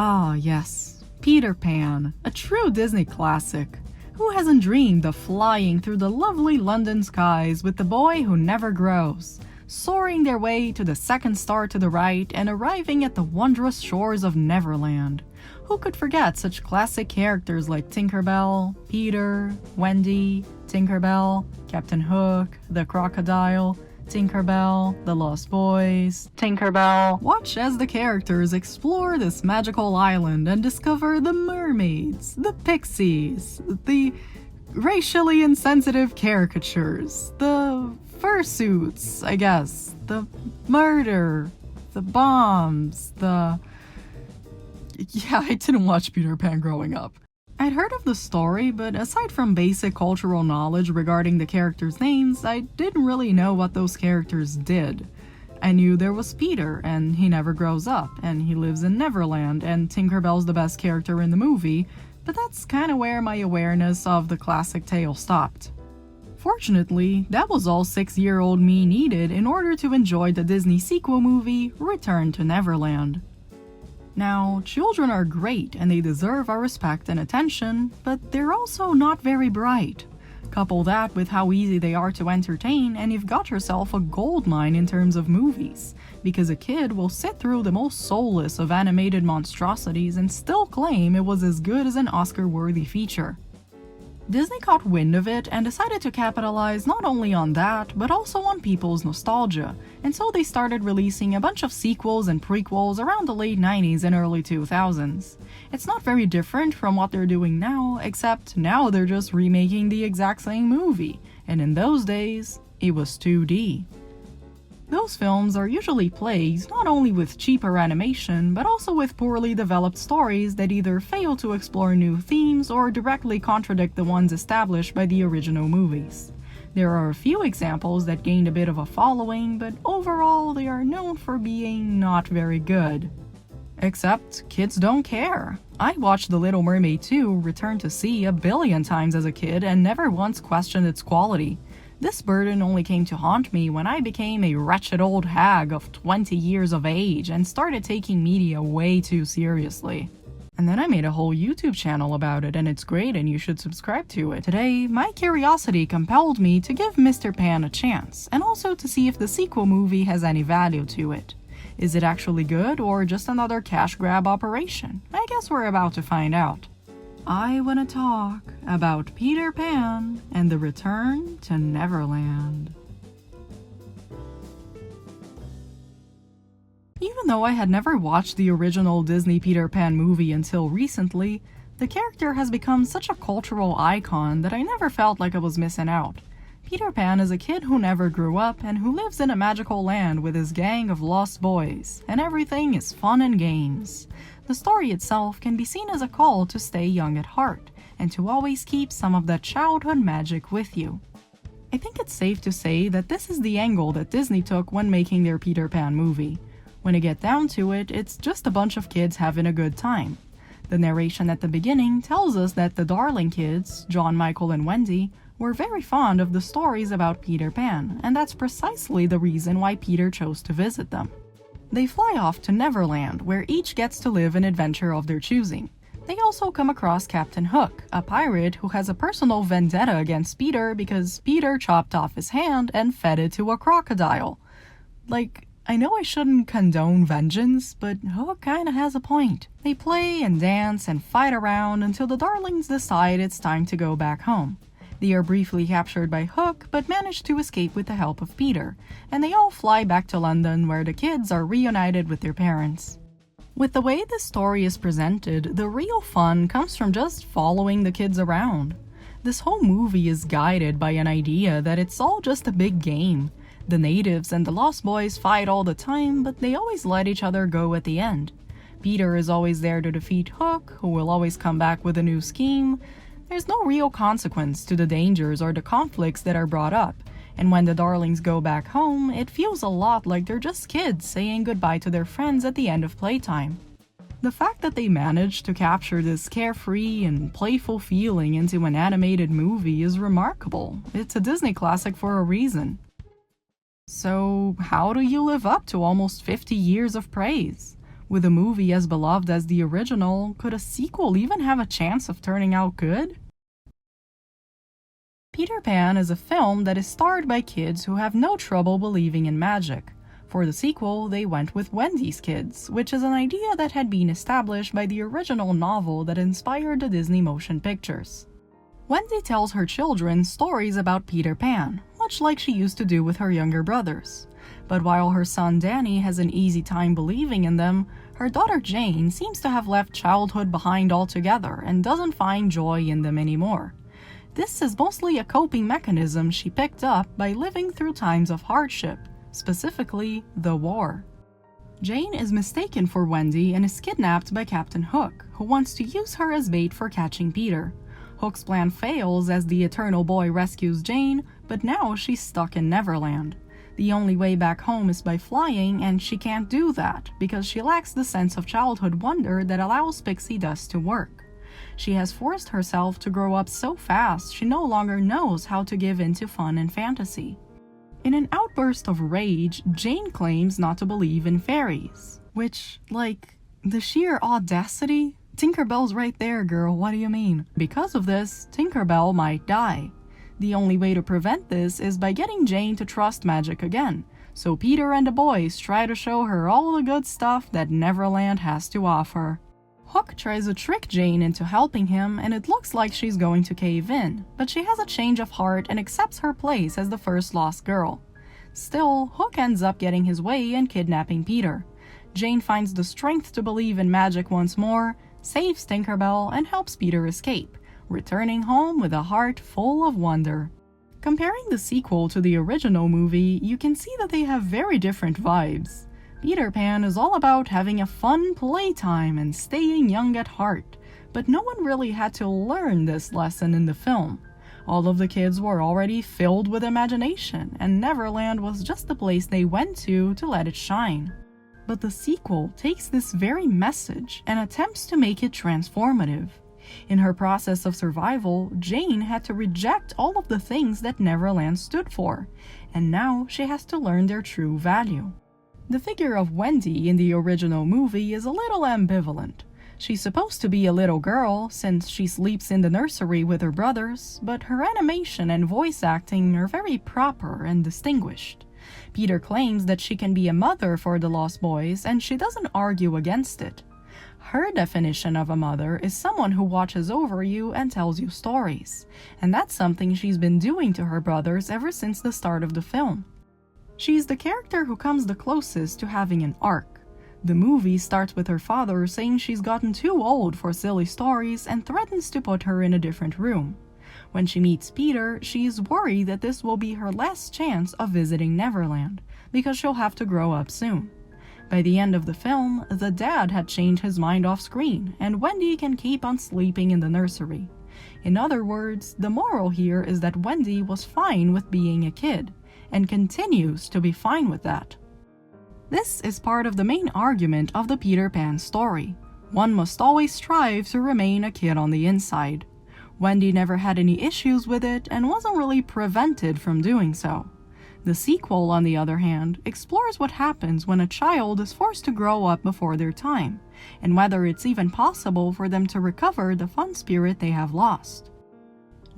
Ah, yes, Peter Pan, a true Disney classic. Who hasn't dreamed of flying through the lovely London skies with the boy who never grows, soaring their way to the second star to the right and arriving at the wondrous shores of Neverland? Who could forget such classic characters like Tinkerbell, Peter, Wendy, Tinkerbell, Captain Hook, the Crocodile, Tinkerbell, the Lost Boys, Tinkerbell. Watch as the characters explore this magical island and discover the mermaids, the pixies, the racially insensitive caricatures, the fursuits, I guess, the murder, the bombs, Yeah, I didn't watch Peter Pan growing up. I'd heard of the story, but aside from basic cultural knowledge regarding the characters' names, I didn't really know what those characters did. I knew there was Peter, and he never grows up, and he lives in Neverland, and Tinkerbell's the best character in the movie, but that's kinda where my awareness of the classic tale stopped. Fortunately, that was all 6-year-old me needed in order to enjoy the Disney sequel movie, Return to Neverland. Now, children are great and they deserve our respect and attention, but they're also not very bright. Couple that with how easy they are to entertain and you've got yourself a goldmine in terms of movies, because a kid will sit through the most soulless of animated monstrosities and still claim it was as good as an Oscar-worthy feature. Disney caught wind of it and decided to capitalize not only on that, but also on people's nostalgia, and so they started releasing a bunch of sequels and prequels around the late 90s and early 2000s. It's not very different from what they're doing now, except now they're just remaking the exact same movie, and in those days, it was 2D. Those films are usually plagued not only with cheaper animation, but also with poorly developed stories that either fail to explore new themes or directly contradict the ones established by the original movies. There are a few examples that gained a bit of a following, but overall they are known for being not very good. Except kids don't care. I watched The Little Mermaid 2 Return to Sea a billion times as a kid and never once questioned its quality. This burden only came to haunt me when I became a wretched old hag of 20 years of age and started taking media way too seriously. And then I made a whole YouTube channel about it, and it's great and you should subscribe to it. Today, my curiosity compelled me to give Mr. Pan a chance, and also to see if the sequel movie has any value to it. Is it actually good, or just another cash grab operation? I guess we're about to find out. I want to talk about Peter Pan and the Return to Neverland. Even though I had never watched the original Disney Peter Pan movie until recently, the character has become such a cultural icon that I never felt like I was missing out. Peter Pan is a kid who never grew up and who lives in a magical land with his gang of lost boys, and everything is fun and games. The story itself can be seen as a call to stay young at heart, and to always keep some of that childhood magic with you. I think it's safe to say that this is the angle that Disney took when making their Peter Pan movie. When you get down to it, it's just a bunch of kids having a good time. The narration at the beginning tells us that the Darling kids, John, Michael, and Wendy, were very fond of the stories about Peter Pan, and that's precisely the reason why Peter chose to visit them. They fly off to Neverland, where each gets to live an adventure of their choosing. They also come across Captain Hook, a pirate who has a personal vendetta against Peter because Peter chopped off his hand and fed it to a crocodile. Like, I know I shouldn't condone vengeance, but Hook kinda has a point. They play and dance and fight around until the Darlings decide it's time to go back home. They are briefly captured by Hook, but manage to escape with the help of Peter, and they all fly back to London where the kids are reunited with their parents. With the way this story is presented, the real fun comes from just following the kids around. This whole movie is guided by an idea that it's all just a big game. The natives and the Lost Boys fight all the time, but they always let each other go at the end. Peter is always there to defeat Hook, who will always come back with a new scheme. There's no real consequence to the dangers or the conflicts that are brought up, and when the Darlings go back home, it feels a lot like they're just kids saying goodbye to their friends at the end of playtime. The fact that they managed to capture this carefree and playful feeling into an animated movie is remarkable. It's a Disney classic for a reason. So, how do you live up to almost 50 years of praise? With a movie as beloved as the original, could a sequel even have a chance of turning out good? Peter Pan is a film that is starred by kids who have no trouble believing in magic. For the sequel, they went with Wendys Kids, which is an idea that had been established by the original novel that inspired the Disney motion pictures. Wendy tells her children stories about Peter Pan, much like she used to do with her younger brothers. But while her son Danny has an easy time believing in them, her daughter Jane seems to have left childhood behind altogether and doesn't find joy in them anymore. This is mostly a coping mechanism she picked up by living through times of hardship, specifically the war. Jane is mistaken for Wendy and is kidnapped by Captain Hook, who wants to use her as bait for catching Peter. Hook's plan fails as the Eternal Boy rescues Jane, but now she's stuck in Neverland. The only way back home is by flying, and she can't do that because she lacks the sense of childhood wonder that allows pixie dust to work. She has forced herself to grow up so fast she no longer knows how to give in to fun and fantasy. In an outburst of rage, Jane claims not to believe in fairies. Which, like, the sheer audacity? Tinkerbell's right there, girl, what do you mean? Because of this, Tinkerbell might die. The only way to prevent this is by getting Jane to trust magic again, so Peter and the boys try to show her all the good stuff that Neverland has to offer. Hook tries to trick Jane into helping him, and it looks like she's going to cave in, but she has a change of heart and accepts her place as the first lost girl. Still, Hook ends up getting his way and kidnapping Peter. Jane finds the strength to believe in magic once more, saves Tinkerbell, and helps Peter escape, returning home with a heart full of wonder. Comparing the sequel to the original movie, you can see that they have very different vibes. Peter Pan is all about having a fun playtime and staying young at heart, but no one really had to learn this lesson in the film. All of the kids were already filled with imagination, and Neverland was just the place they went to let it shine. But the sequel takes this very message and attempts to make it transformative. In her process of survival, Jane had to reject all of the things that Neverland stood for, and now she has to learn their true value. The figure of Wendy in the original movie is a little ambivalent. She's supposed to be a little girl since she sleeps in the nursery with her brothers, but her animation and voice acting are very proper and distinguished. Peter claims that she can be a mother for the Lost Boys, and she doesn't argue against it. Her definition of a mother is someone who watches over you and tells you stories, and that's something she's been doing to her brothers ever since the start of the film. She's the character who comes the closest to having an arc. The movie starts with her father saying she's gotten too old for silly stories and threatens to put her in a different room. When she meets Peter, she's worried that this will be her last chance of visiting Neverland, because she'll have to grow up soon. By the end of the film, the dad had changed his mind off screen, and Wendy can keep on sleeping in the nursery. In other words, the moral here is that Wendy was fine with being a kid, and continues to be fine with that. This is part of the main argument of the Peter Pan story. One must always strive to remain a kid on the inside. Wendy never had any issues with it and wasn't really prevented from doing so. The sequel, on the other hand, explores what happens when a child is forced to grow up before their time, and whether it's even possible for them to recover the fun spirit they have lost.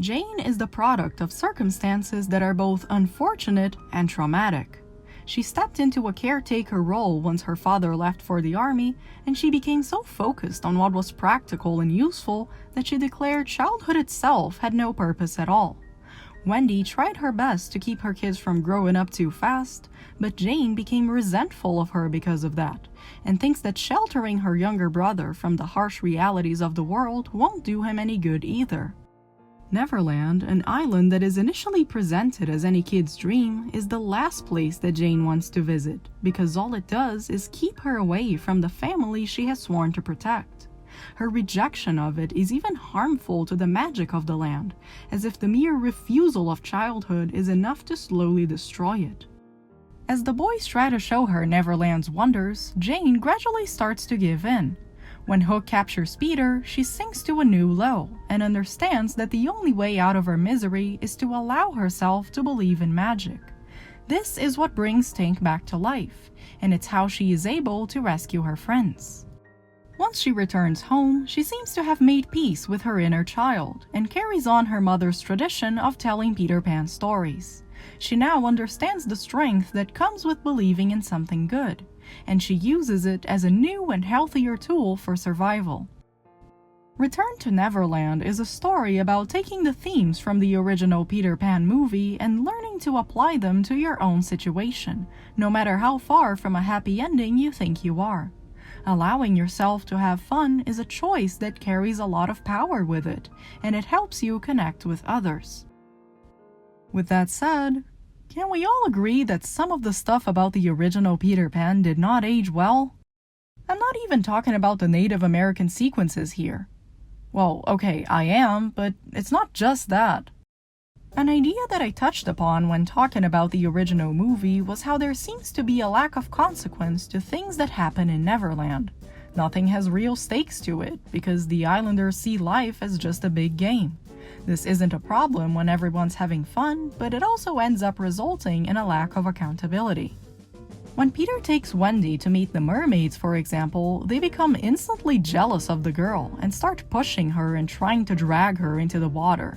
Jane is the product of circumstances that are both unfortunate and traumatic. She stepped into a caretaker role once her father left for the army, and she became so focused on what was practical and useful that she declared childhood itself had no purpose at all. Wendy tried her best to keep her kids from growing up too fast, but Jane became resentful of her because of that, and thinks that sheltering her younger brother from the harsh realities of the world won't do him any good either. Neverland, an island that is initially presented as any kid's dream, is the last place that Jane wants to visit, because all it does is keep her away from the family she has sworn to protect. Her rejection of it is even harmful to the magic of the land, as if the mere refusal of childhood is enough to slowly destroy it. As the boys try to show her Neverland's wonders, Jane gradually starts to give in. When Hook captures Peter, she sinks to a new low, and understands that the only way out of her misery is to allow herself to believe in magic. This is what brings Tink back to life, and it's how she is able to rescue her friends. Once she returns home, she seems to have made peace with her inner child and carries on her mother's tradition of telling Peter Pan stories. She now understands the strength that comes with believing in something good, and she uses it as a new and healthier tool for survival. Return to Neverland is a story about taking the themes from the original Peter Pan movie and learning to apply them to your own situation, no matter how far from a happy ending you think you are. Allowing yourself to have fun is a choice that carries a lot of power with it, and it helps you connect with others. With that said, can we all agree that some of the stuff about the original Peter Pan did not age well? I'm not even talking about the Native American sequences here. Well, okay, I am, but it's not just that. An idea that I touched upon when talking about the original movie was how there seems to be a lack of consequence to things that happen in Neverland. Nothing has real stakes to it, because the islanders see life as just a big game. This isn't a problem when everyone's having fun, but it also ends up resulting in a lack of accountability. When Peter takes Wendy to meet the mermaids, for example, they become instantly jealous of the girl and start pushing her and trying to drag her into the water.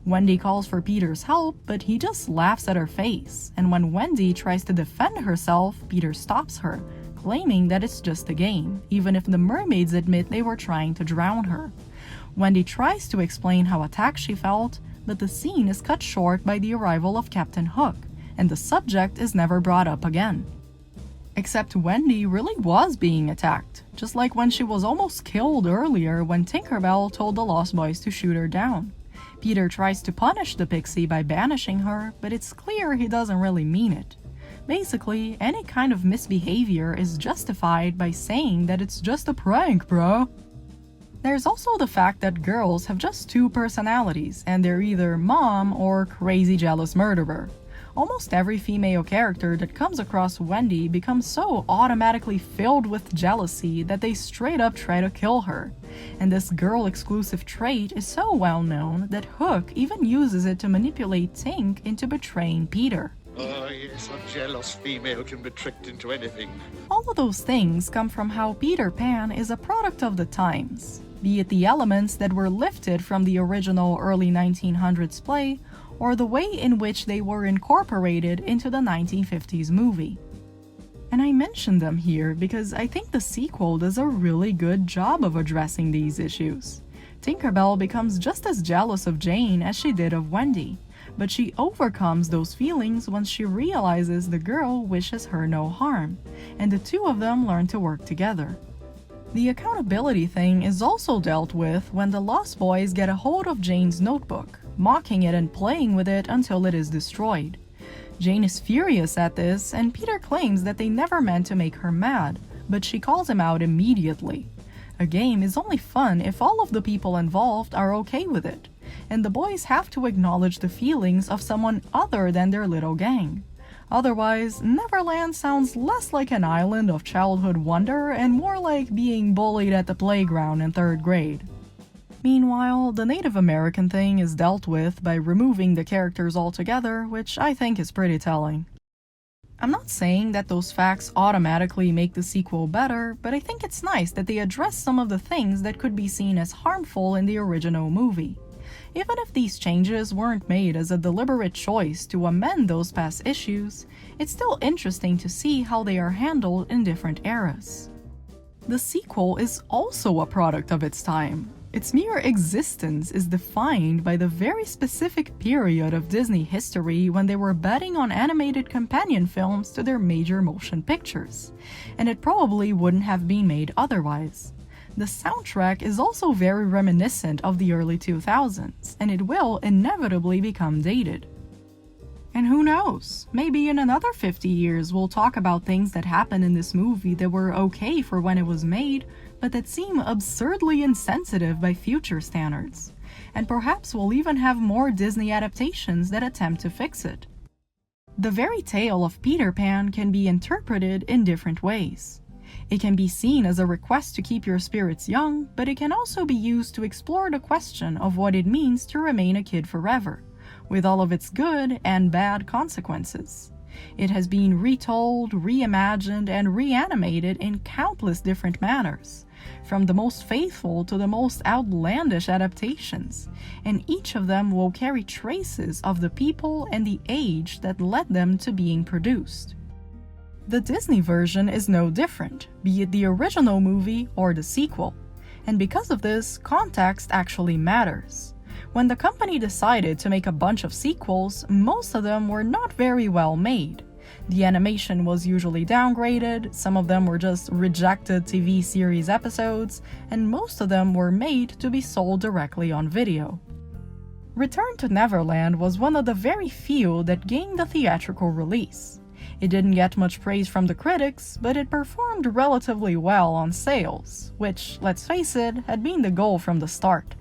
Wendy calls for Peter's help, but he just laughs at her face, and when Wendy tries to defend herself, Peter stops her, claiming that it's just a game, even if the mermaids admit they were trying to drown her. Wendy tries to explain how attacked she felt, but the scene is cut short by the arrival of Captain Hook, and the subject is never brought up again. Except Wendy really was being attacked, just like when she was almost killed earlier when Tinkerbell told the Lost Boys to shoot her down. Peter tries to punish the pixie by banishing her, but it's clear he doesn't really mean it. Basically, any kind of misbehavior is justified by saying that it's just a prank, bro. There's also the fact that girls have just two personalities, and they're either mom or crazy jealous murderer. Almost every female character that comes across Wendy becomes so automatically filled with jealousy that they straight up try to kill her. And this girl-exclusive trait is so well known that Hook even uses it to manipulate Tink into betraying Peter. Oh yes, a jealous female can be tricked into anything. All of those things come from how Peter Pan is a product of the times, be it the elements that were lifted from the original early 1900s play, or the way in which they were incorporated into the 1950s movie. And I mention them here because I think the sequel does a really good job of addressing these issues. Tinkerbell becomes just as jealous of Jane as she did of Wendy, but she overcomes those feelings once she realizes the girl wishes her no harm, and the two of them learn to work together. The accountability thing is also dealt with when the Lost Boys get a hold of Jane's notebook, mocking it and playing with it until it is destroyed. Jane is furious at this, and Peter claims that they never meant to make her mad, but she calls him out immediately. A game is only fun if all of the people involved are okay with it, and the boys have to acknowledge the feelings of someone other than their little gang. Otherwise, Neverland sounds less like an island of childhood wonder and more like being bullied at the playground in 3rd grade. Meanwhile, the Native American thing is dealt with by removing the characters altogether, which I think is pretty telling. I'm not saying that those facts automatically make the sequel better, but I think it's nice that they address some of the things that could be seen as harmful in the original movie. Even if these changes weren't made as a deliberate choice to amend those past issues, it's still interesting to see how they are handled in different eras. The sequel is also a product of its time. Its mere existence is defined by the very specific period of Disney history when they were betting on animated companion films to their major motion pictures, and it probably wouldn't have been made otherwise. The soundtrack is also very reminiscent of the early 2000s, and it will inevitably become dated. And who knows, maybe in another 50 years we'll talk about things that happened in this movie that were okay for when it was made, but that seem absurdly insensitive by future standards. And perhaps we'll even have more Disney adaptations that attempt to fix it. The very tale of Peter Pan can be interpreted in different ways. It can be seen as a request to keep your spirits young, but it can also be used to explore the question of what it means to remain a kid forever, with all of its good and bad consequences. It has been retold, reimagined, and reanimated in countless different manners, from the most faithful to the most outlandish adaptations, and each of them will carry traces of the people and the age that led them to being produced. The Disney version is no different, be it the original movie or the sequel, and because of this, context actually matters. When the company decided to make a bunch of sequels, most of them were not very well made. The animation was usually downgraded, some of them were just rejected TV series episodes, and most of them were made to be sold directly on video. Return to Neverland was one of the very few that gained a theatrical release. It didn't get much praise from the critics, but it performed relatively well on sales, which, let's face it, had been the goal from the start.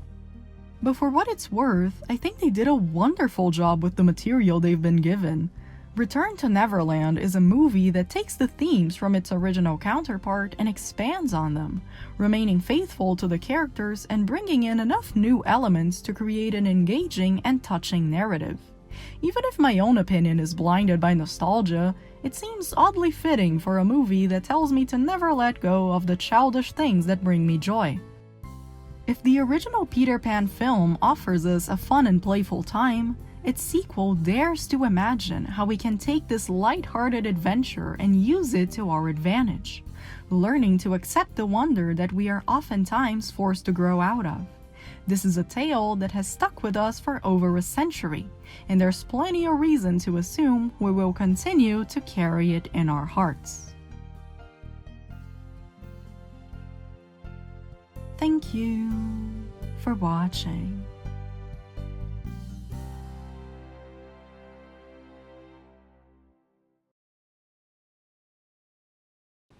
But for what it's worth, I think they did a wonderful job with the material they've been given. Return to Neverland is a movie that takes the themes from its original counterpart and expands on them, remaining faithful to the characters and bringing in enough new elements to create an engaging and touching narrative. Even if my own opinion is blinded by nostalgia, it seems oddly fitting for a movie that tells me to never let go of the childish things that bring me joy. If the original Peter Pan film offers us a fun and playful time, its sequel dares to imagine how we can take this light-hearted adventure and use it to our advantage, learning to accept the wonder that we are oftentimes forced to grow out of. This is a tale that has stuck with us for over a century, and there's plenty of reason to assume we will continue to carry it in our hearts. Thank you for watching.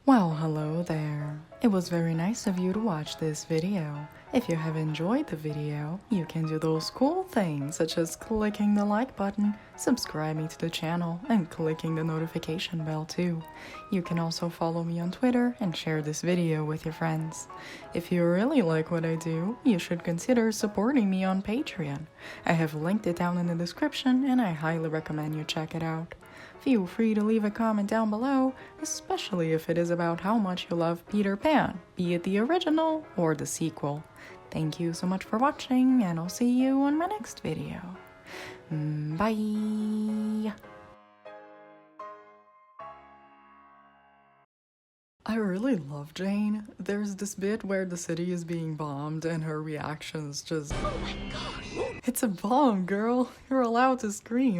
Well, hello there. It was very nice of you to watch this video. If you have enjoyed the video, you can do those cool things such as clicking the like button, subscribing to the channel, and clicking the notification bell too. You can also follow me on Twitter and share this video with your friends. If you really like what I do, you should consider supporting me on Patreon. I have linked it down in the description and I highly recommend you check it out. Feel free to leave a comment down below, especially if it is about how much you love Peter Pan, be it the original or the sequel. Thank you so much for watching, and I'll see you on my next video. Bye! I really love Jane. There's this bit where the city is being bombed and her reactions just... Oh my gosh! It's a bomb, girl! You're allowed to scream.